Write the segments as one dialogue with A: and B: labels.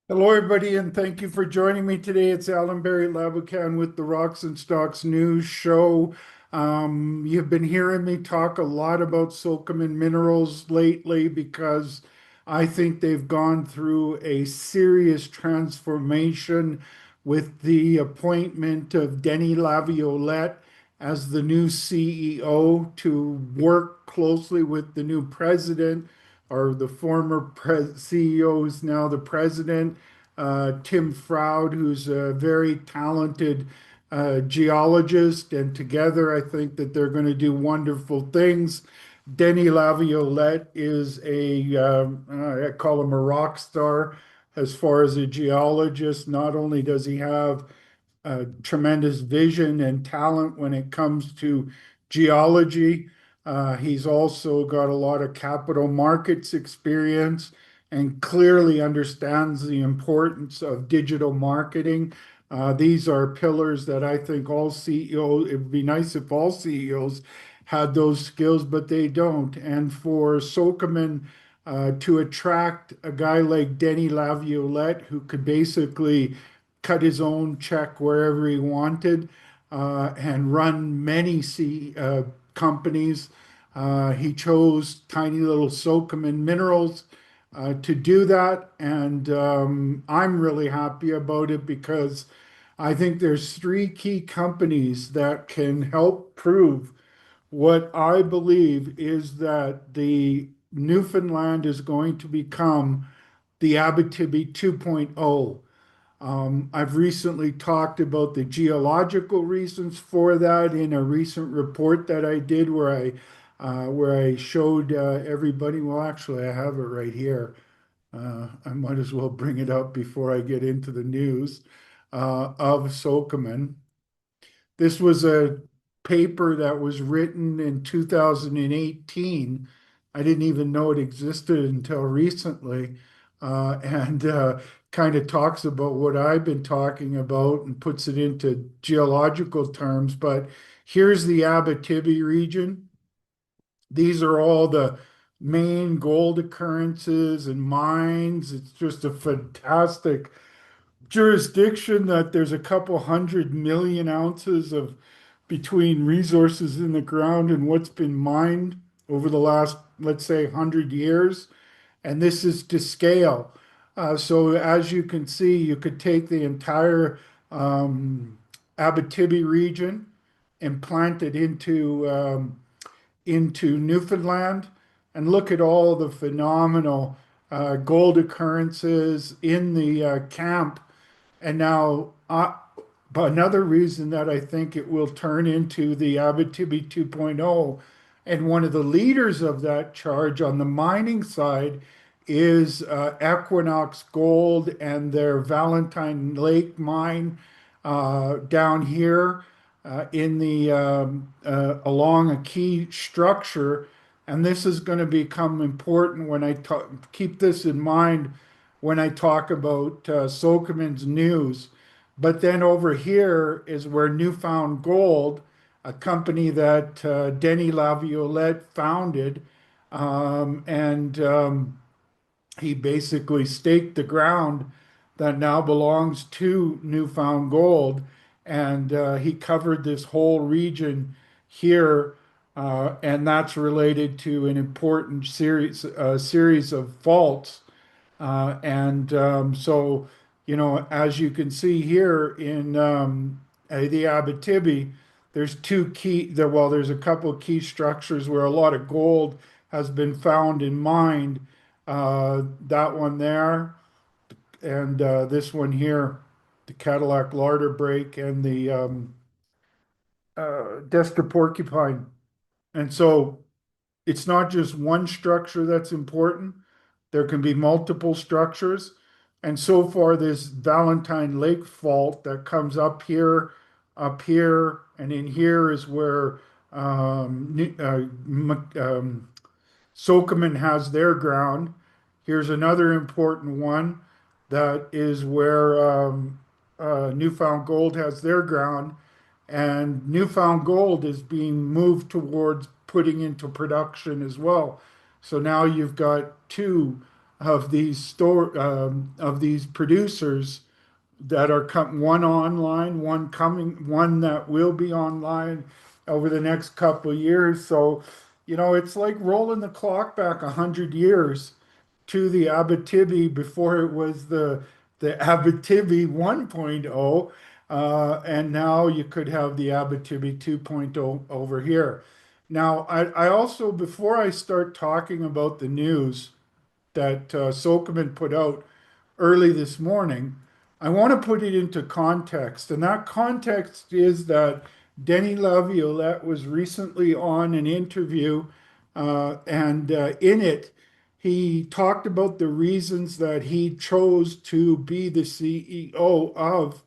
A: Hello, everybody, and thank you for joining me today. It's Allan Laboucan with the Rocks and Stocks News Show. You've been hearing me talk a lot about Sokoman Minerals lately because I think they've gone through a serious transformation with the appointment of Denis Laviolette as the new CEO to work closely with the new president or the former CEO is now the president, Tim Froud, who's a very talented geologist. And together, I think that they're going to do wonderful things. Denis Laviolette is I call him a rock star as far as a geologist. Not only does he have tremendous vision and talent when it comes to geology. He's also got a lot of capital markets experience and clearly understands the importance of digital marketing. These are pillars that I think all CEOs, it would be nice if all CEOs had those skills, but they don't. And for Sokoman to attract a guy like Denis Laviolette, who could basically cut his own check wherever he wanted, and run many companies. He chose tiny little Sokoman Minerals to do that, and I'm really happy about it because I think there's three key companies that can help prove what I believe is that the Newfoundland is going to become the Abitibi 2.0. I've recently talked about the geological reasons for that in a recent report that I did where I showed everybody. Well, actually, I have it right here. I might as well bring it up before I get into the news of Sokoman. This was a paper that was written in 2018. I didn't even know it existed until recently. And kind of talks about what I've been talking about and puts it into geological terms. But here's the Abitibi region. These are all the main gold occurrences and mines. It's just a fantastic jurisdiction that there's a couple 100 million ounces of between resources in the ground and what's been mined over the last, let's say, 100 years. And this is to scale. So as you can see, you could take the entire Abitibi region and plant it into Newfoundland and look at all the phenomenal gold occurrences in the camp. And now, but another reason that I think it will turn into the Abitibi 2.0, and one of the leaders of that charge on the mining side is Equinox Gold and their Valentine Lake mine down here in the along a key structure. And this is going to become important when I talk, keep this in mind when I talk about Sokoman's news. But then over here is where Newfound Gold, a company that Denis Laviolette founded, and he basically staked the ground that now belongs to Newfound Gold. And he covered this whole region here, and that's related to an important series of faults and as you can see here in the Abitibi, there's there's a couple of key structures where a lot of gold has been found and mined. That one there, and this one here, the Cadillac Larder Break and the Destor Porcupine. And so it's not just one structure that's important. There can be multiple structures. And so far, this Valentine Lake fault that comes up here, and in here is where Sokoman has their ground. Here's another important one that is where Newfound Gold has their ground. And Newfound Gold is being moved towards putting into production as well. So now you've got two of these producers that are one online, one coming, one that will be online over the next couple of years. So, it's like rolling the clock back 100 years to the Abitibi before it was the Abitibi 1.0. And now you could have the Abitibi 2.0 over here. Now, I also, before I start talking about the news that Sokoman put out early this morning, I want to put it into context. And that context is that Denis Laviolette was recently on an interview, and in it, he talked about the reasons that he chose to be the CEO of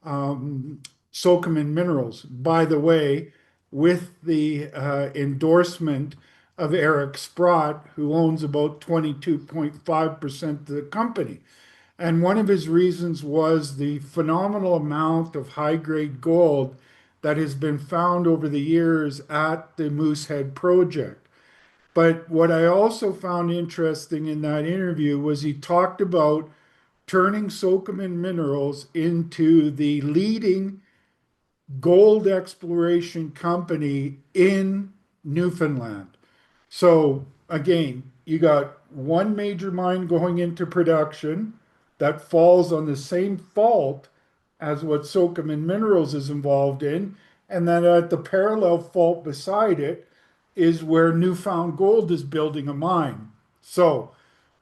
A: um, Sokoman Minerals. By the way, with the endorsement of Eric Sprott, who owns about 22.5% of the company. And one of his reasons was the phenomenal amount of high-grade gold that has been found over the years at the Moosehead project. But what I also found interesting in that interview was he talked about turning Sokoman Minerals into the leading gold exploration company in Newfoundland. So again, you got one major mine going into production that falls on the same fault as what Sokoman Minerals is involved in, and then at the parallel fault beside it is where Newfound Gold is building a mine. So,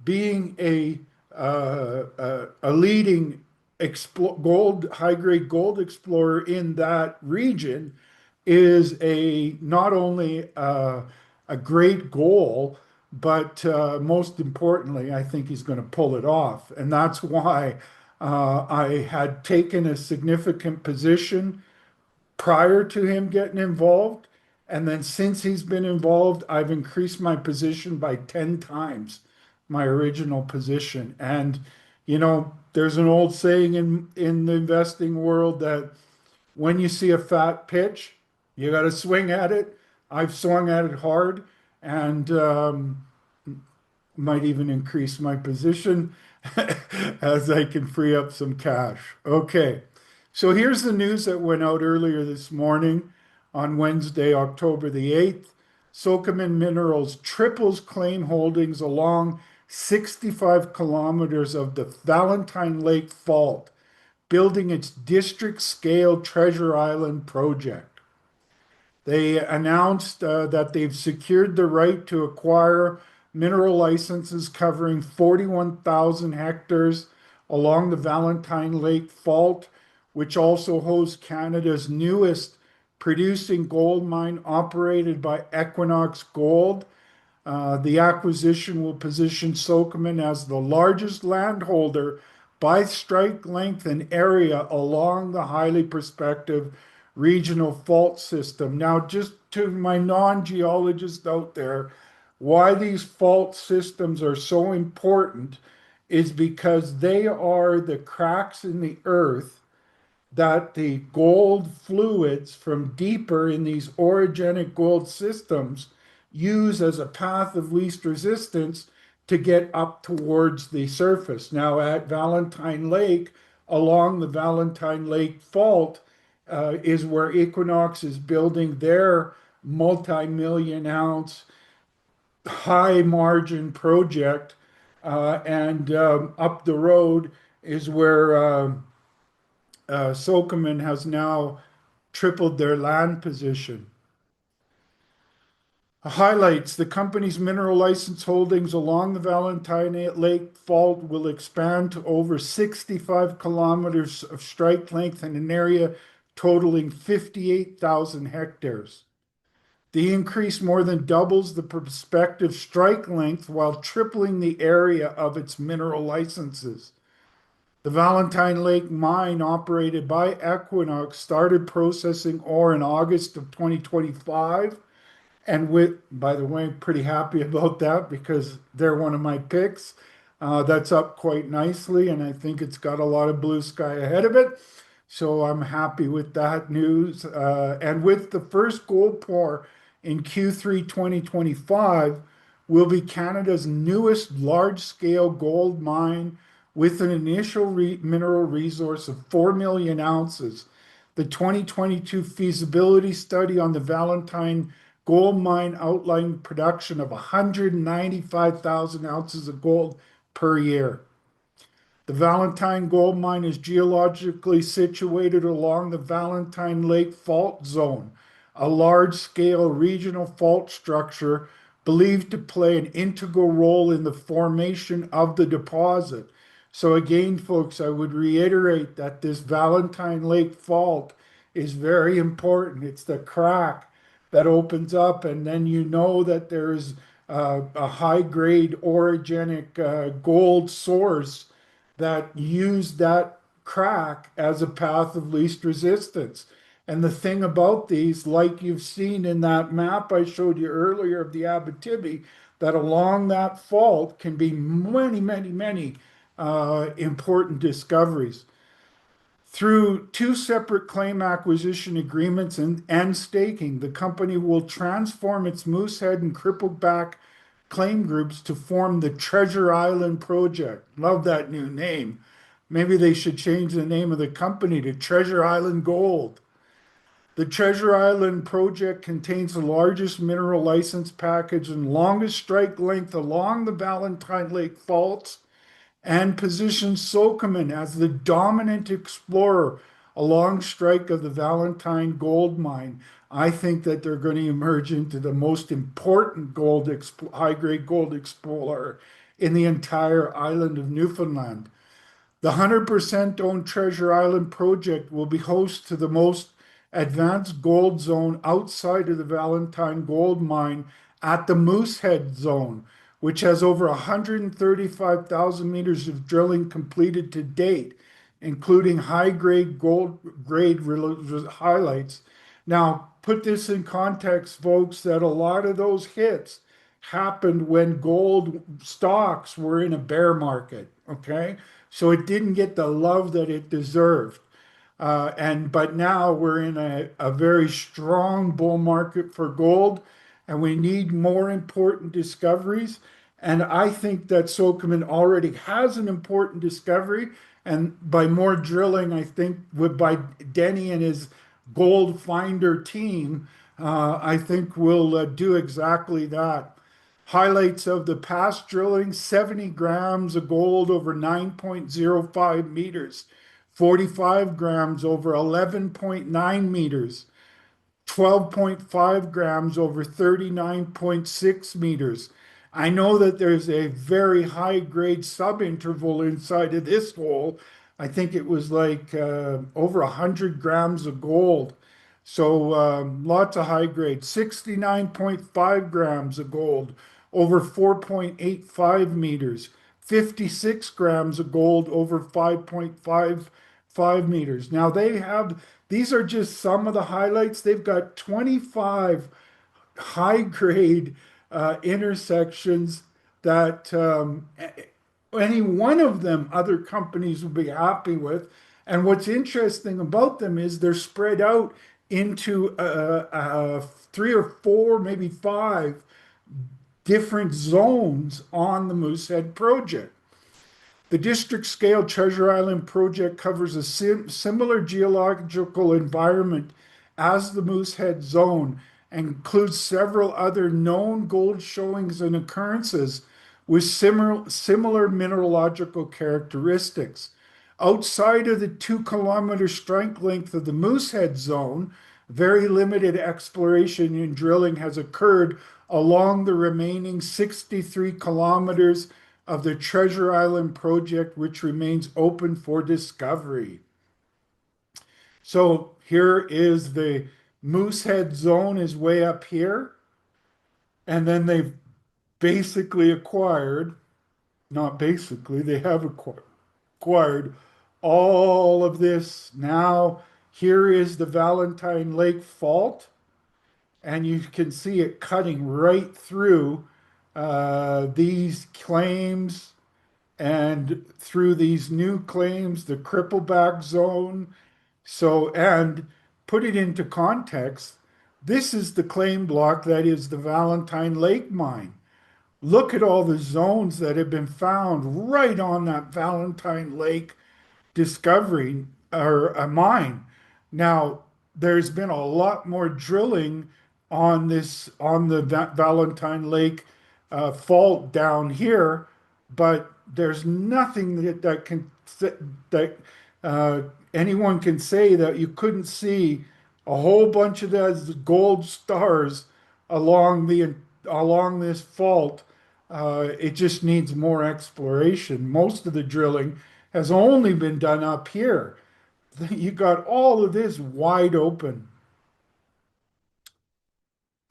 A: being a leading high grade gold explorer in that region is a not only a great goal, but most importantly, I think he's going to pull it off, and that's why I had taken a significant position prior to him getting involved. And then since he's been involved, I've increased my position by 10 times my original position. And, there's an old saying in the investing world that when you see a fat pitch, you got to swing at it. I've swung at it hard and might even increase my position as I can free up some cash. Okay, so here's the news that went out earlier this morning on Wednesday, October the 8th. Sokoman Minerals triples claim holdings along 65 kilometers of the Valentine Lake Fault, building its district scale Treasure Island project. They announced that they've secured the right to acquire mineral licenses covering 41,000 hectares along the Valentine Lake Fault, which also hosts Canada's newest producing gold mine operated by Equinox Gold. The acquisition will position Sokoman as the largest landholder by strike length and area along the highly prospective regional fault system. Now, just to my non-geologists out there, why these fault systems are so important is because they are the cracks in the earth that the gold fluids from deeper in these orogenic gold systems use as a path of least resistance to get up towards the surface. Now, at Valentine Lake, along the Valentine Lake Fault, is where Equinox is building their multi-million ounce high margin project. And up the road is where Sokoman has now tripled their land position. Highlights the company's mineral license holdings along the Valentine Lake Fault will expand to over 65 kilometers of strike length in an area totaling 58,000 hectares. The increase more than doubles the prospective strike length while tripling the area of its mineral licenses. The Valentine Lake mine, operated by Equinox, started processing ore in August of 2025. And by the way, pretty happy about that because they're one of my picks. That's up quite nicely, and I think it's got a lot of blue sky ahead of it. So I'm happy with that news. And with the first gold pour in Q3 2025, will be Canada's newest large-scale gold mine with an initial mineral resource of 4 million ounces. The 2022 feasibility study on the Valentine gold mine outlined production of 195,000 ounces of gold per year. The Valentine gold mine is geologically situated along the Valentine Lake Fault Zone, a large-scale regional fault structure believed to play an integral role in the formation of the deposit. So again, folks, I would reiterate that this Valentine Lake Fault is very important. It's the crack that opens up, and then you know that there's a high-grade orogenic gold source that used that crack as a path of least resistance. And the thing about these, like you've seen in that map I showed you earlier of the Abitibi, that along that fault can be many, many, many important discoveries. Through two separate claim acquisition agreements and staking, the company will transform its Moosehead and Crippleback claim groups to form the Treasure Island Project. Love that new name. Maybe they should change the name of the company to Treasure Island Gold. The Treasure Island Project contains the largest mineral license package and longest strike length along the Valentine Lake faults and positions Sokoman as the dominant explorer along strike of the Valentine gold mine. I think that they're going to emerge into the most important high-grade gold explorer in the entire island of Newfoundland. The 100% owned Treasure Island project will be host to the most advanced gold zone outside of the Valentine gold mine at the Moosehead zone, which has over 135,000 meters of drilling completed to date, including high-grade gold grade highlights. Now, put this in context, folks, that a lot of those hits happened when gold stocks were in a bear market, okay? So it didn't get the love that it deserved. But now we're in a very strong bull market for gold, and we need more important discoveries. And I think that Sokoman already has an important discovery. And by more drilling, I think by Denny and his gold finder team, I think we'll do exactly that. Highlights of the past drilling: 70 grams of gold over 9.05 meters, 45 grams over 11.9 meters, 12.5 grams over 39.6 meters. I know that there's a very high grade subinterval inside of this hole. I think it was like over 100 grams of gold. So lots of high grade. 69.5 grams of gold over 4.85 meters. 56 grams of gold over 5.55 meters. Now these are just some of the highlights. They've got 25 high grade intersections that any one of them other companies would be happy with. And what's interesting about them is they're spread out into three or four, maybe five different zones on the Moosehead project. The district scale Treasure Island project covers a similar geological environment as the Moosehead zone and includes several other known gold showings and occurrences with similar mineralogical characteristics. Outside of the 2 kilometer strike length of the Moosehead zone, very limited exploration and drilling has occurred along the remaining 63 kilometers of the Treasure Island project, which remains open for discovery. So here is the Moosehead zone is way up here. And then they've basically acquired, not basically, they have acquired all of this. Now, here is the Valentine Lake Fault, and you can see it cutting right through these claims and through these new claims, the Crippleback zone. So, and put it into context, this is the claim block that is the Valentine Lake mine. look at all the zones that have been found right on that Valentine Lake discovery or a mine. Now, there's been a lot more drilling on the Valentine Lake fault down here, but there's nothing that uh, anyone can say that you couldn't see a whole bunch of those gold stars along the along this fault. It just needs more exploration. Most of the drilling has only been done up here. You got all of this wide open.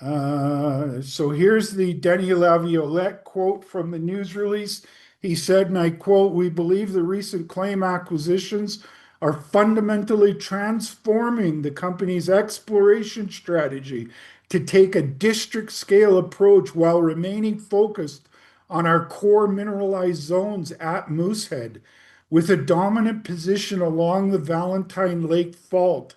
A: So here's the Denis Laviolette quote from the news release. He said, and I quote, "We believe the recent claim acquisitions are fundamentally transforming the company's exploration strategy to take a district scale approach while remaining focused on our core mineralized zones at Moosehead. With a dominant position along the Valentine Lake Fault,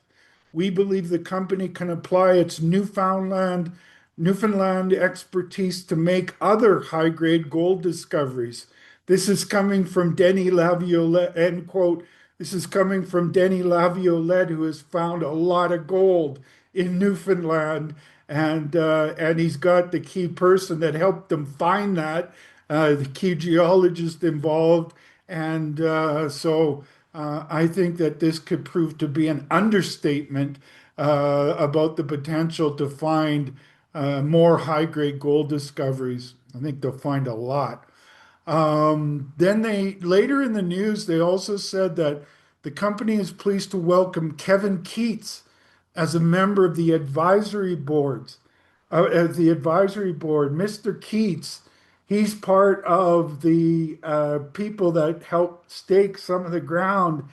A: we believe the company can apply its Newfoundland expertise to make other high-grade gold discoveries." This is coming from Denis Laviolette, end quote. This is coming from Denis Laviolette, who has found a lot of gold in Newfoundland, and he's got the key person that helped them find that, the key geologist involved, and I think that this could prove to be an understatement about the potential to find more high-grade gold discoveries. I think they'll find a lot. Then they later in the news, they also said that the company is pleased to welcome Kevin Keats as a member of the advisory boards. As the advisory board, Mr. Keats, he's part of the people that helped stake some of the ground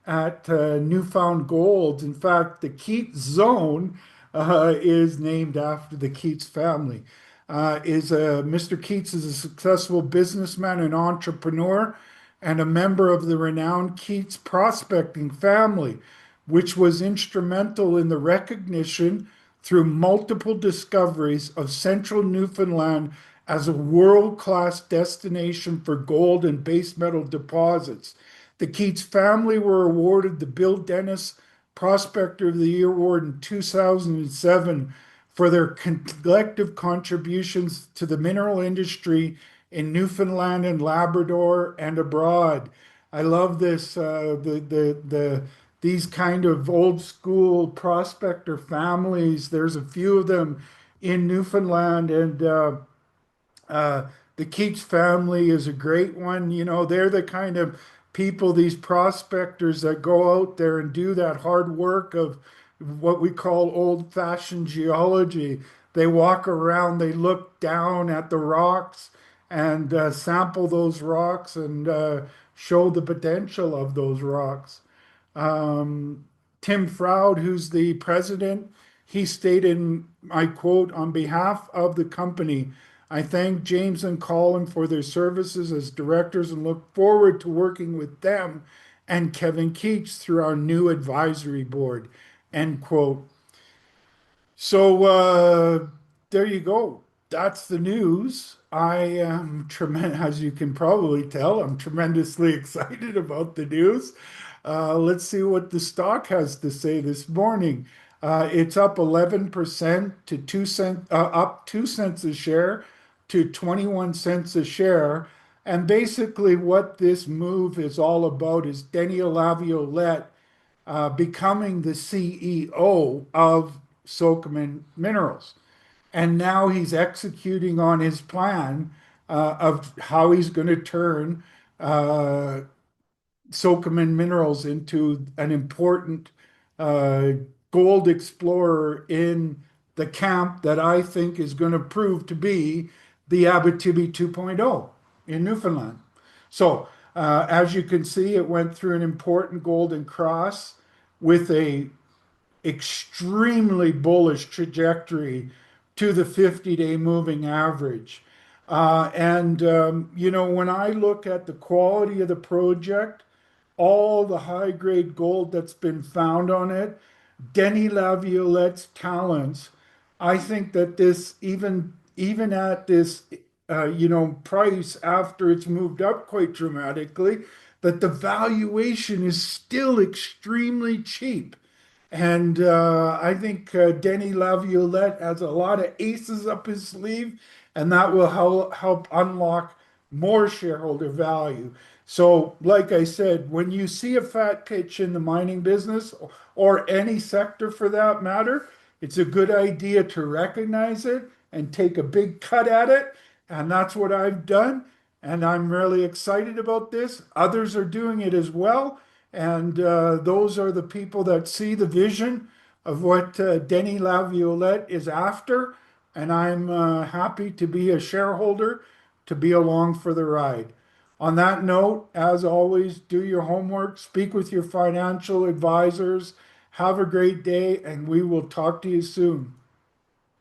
A: at Newfound Gold. In fact, the Keats Zone is named after the Keats family. Mr. Keats is a successful businessman and entrepreneur and a member of the renowned Keats prospecting family, which was instrumental in the recognition through multiple discoveries of central Newfoundland as a world-class destination for gold and base metal deposits. The Keats family were awarded the Bill Dennis Prospector of the Year Award in 2007 for their collective contributions to the mineral industry in Newfoundland and Labrador and abroad. I love this. These kind of old school prospector families. There's a few of them in Newfoundland, and uh, the Keats family is a great one. You know, they're the kind of people, these prospectors that go out there and do that hard work of what we call old-fashioned geology. They walk around, they look down at the rocks and sample those rocks and show the potential of those rocks. Um, Tim Froud, who's the president, he stated, I quote, "On behalf of the company, I thank James and Colin for their services as directors and look forward to working with them and Kevin Keats through our new advisory board," end quote. So there you go. That's the news. I am tremendous, as you can probably tell, I'm tremendously excited about the news. Let's see what the stock has to say this morning. It's up 11% to 2 cents, up 2 cents a share to 21 cents a share. And basically, what this move is all about is Denis Laviolette becoming the CEO of Sokoman Minerals. And now he's executing on his plan of how he's going to turn uh, Sokoman Minerals into an important uh, gold explorer in the camp that I think is going to prove to be the Abitibi 2.0 in Newfoundland. So, as you can see, it went through an important golden cross with a extremely bullish trajectory to the 50-day moving average. You know, when I look at the quality of the project, all the high grade gold that's been found on it, Denis Laviolette's talents, I think that this, even at this price after it's moved up quite dramatically, that the valuation is still extremely cheap. And I think Denis Laviolette has a lot of aces up his sleeve, and that will help unlock more shareholder value. So, like I said, when you see a fat pitch in the mining business or any sector for that matter, it's a good idea to recognize it and take a big cut at it. And that's what I've done. And I'm really excited about this. Others are doing it as well. And those are the people that see the vision of what Denis Laviolette is after. And I'm happy to be a shareholder to be along for the ride. On that note, as always, do your homework, speak with your financial advisors. Have a great day, and we will talk to you soon.